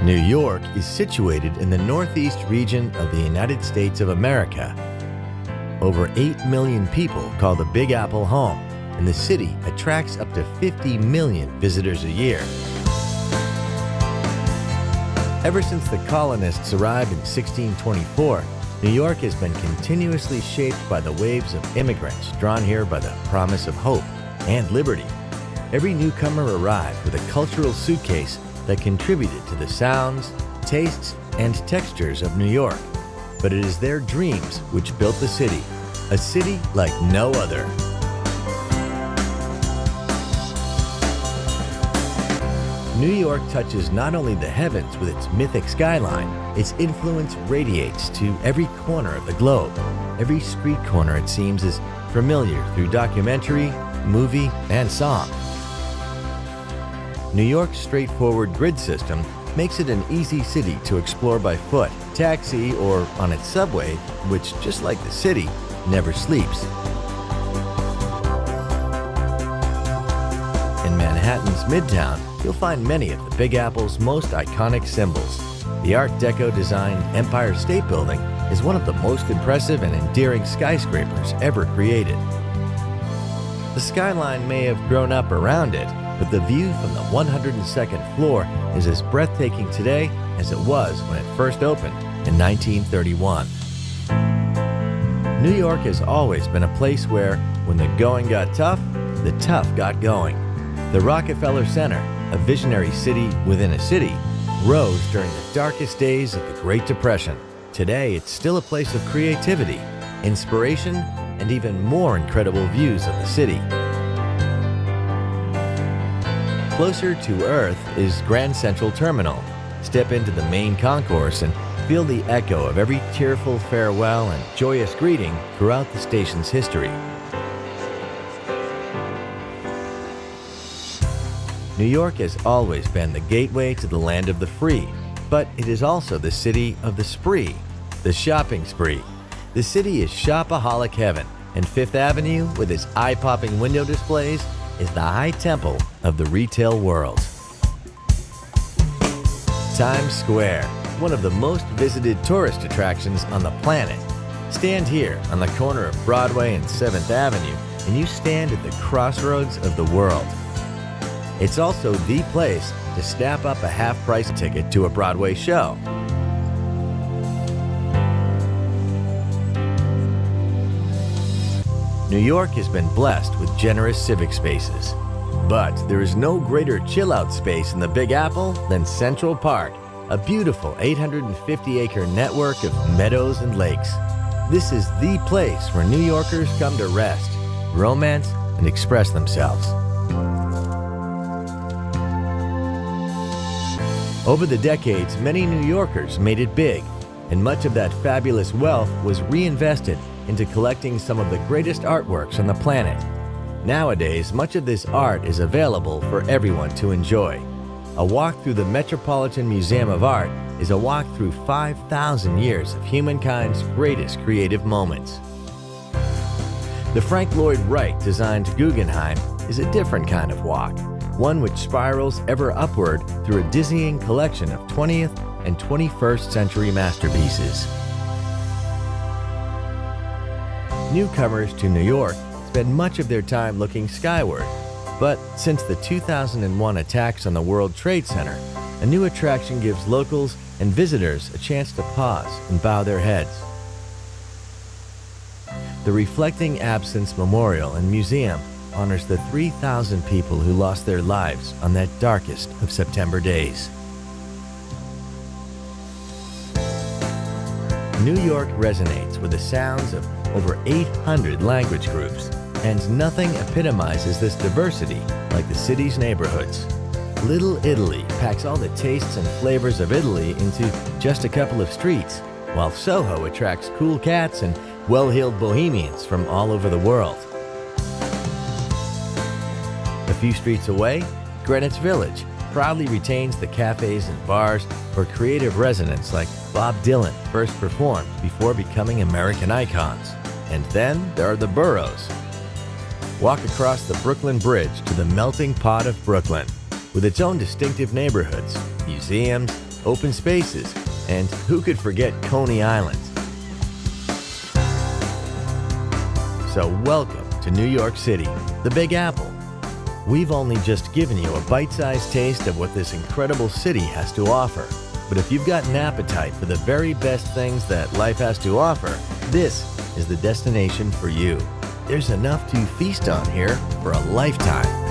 New York is situated in the northeast region of the United States of America. Over 8 million people call the Big Apple home, and the city attracts up to 50 million visitors a year. Ever since the colonists arrived in 1624, New York has been continuously shaped by the waves of immigrants drawn here by the promise of hope and liberty. Every newcomer arrived with a cultural suitcase that contributed to the sounds, tastes, and textures of New York. But it is their dreams which built the city, a city like no other. New York touches not only the heavens with its mythic skyline, its influence radiates to every corner of the globe. Every street corner, it seems, is familiar through documentary, movie, and song. New York's straightforward grid system makes it an easy city to explore by foot, taxi, or on its subway, which, just like the city, never sleeps. In Manhattan's Midtown, you'll find many of the Big Apple's most iconic symbols. The Art Deco-designed Empire State Building is one of the most impressive and endearing skyscrapers ever created. The skyline may have grown up around it, but the view from the 102nd floor is as breathtaking today as it was when it first opened in 1931. New York has always been a place where, when the going got tough, the tough got going. The Rockefeller Center, a visionary city within a city, rose during the darkest days of the Great Depression. Today, it's still a place of creativity, inspiration, and even more incredible views of the city. Closer to Earth is Grand Central Terminal. Step into the main concourse and feel the echo of every tearful farewell and joyous greeting throughout the station's history. New York has always been the gateway to the land of the free, but it is also the city of the spree, the shopping spree. The city is shopaholic heaven, and Fifth Avenue, with its eye-popping window displays, is the high temple of the retail world. Times Square, one of the most visited tourist attractions on the planet. Stand here on the corner of Broadway and 7th Avenue, and you stand at the crossroads of the world. It's also the place to snap up a half-price ticket to a Broadway show. New York has been blessed with generous civic spaces. But there is no greater chill-out space in the Big Apple than Central Park, a beautiful 850-acre network of meadows and lakes. This is the place where New Yorkers come to rest, romance, and express themselves. Over the decades, many New Yorkers made it big, and much of that fabulous wealth was reinvested into collecting some of the greatest artworks on the planet. Nowadays, much of this art is available for everyone to enjoy. A walk through the Metropolitan Museum of Art is a walk through 5,000 years of humankind's greatest creative moments. The Frank Lloyd Wright-designed Guggenheim is a different kind of walk, one which spirals ever upward through a dizzying collection of 20th and 21st century masterpieces. Newcomers to New York spend much of their time looking skyward, but since the 2001 attacks on the World Trade Center, a new attraction gives locals and visitors a chance to pause and bow their heads. The Reflecting Absence Memorial and Museum honors the 3,000 people who lost their lives on that darkest of September days. New York resonates with the sounds of over 800 language groups, and nothing epitomizes this diversity like the city's neighborhoods. Little Italy packs all the tastes and flavors of Italy into just a couple of streets, while Soho attracts cool cats and well-heeled bohemians from all over the world. A few streets away, Greenwich Village proudly retains the cafes and bars where creative residents like Bob Dylan first performed before becoming American icons. And then there are the boroughs. Walk across the Brooklyn Bridge to the melting pot of Brooklyn, with its own distinctive neighborhoods, museums, open spaces, and who could forget Coney Island? So welcome to New York City, the Big Apple. We've only just given you a bite-sized taste of what this incredible city has to offer. But if you've got an appetite for the very best things that life has to offer, this is the destination for you. There's enough to feast on here for a lifetime.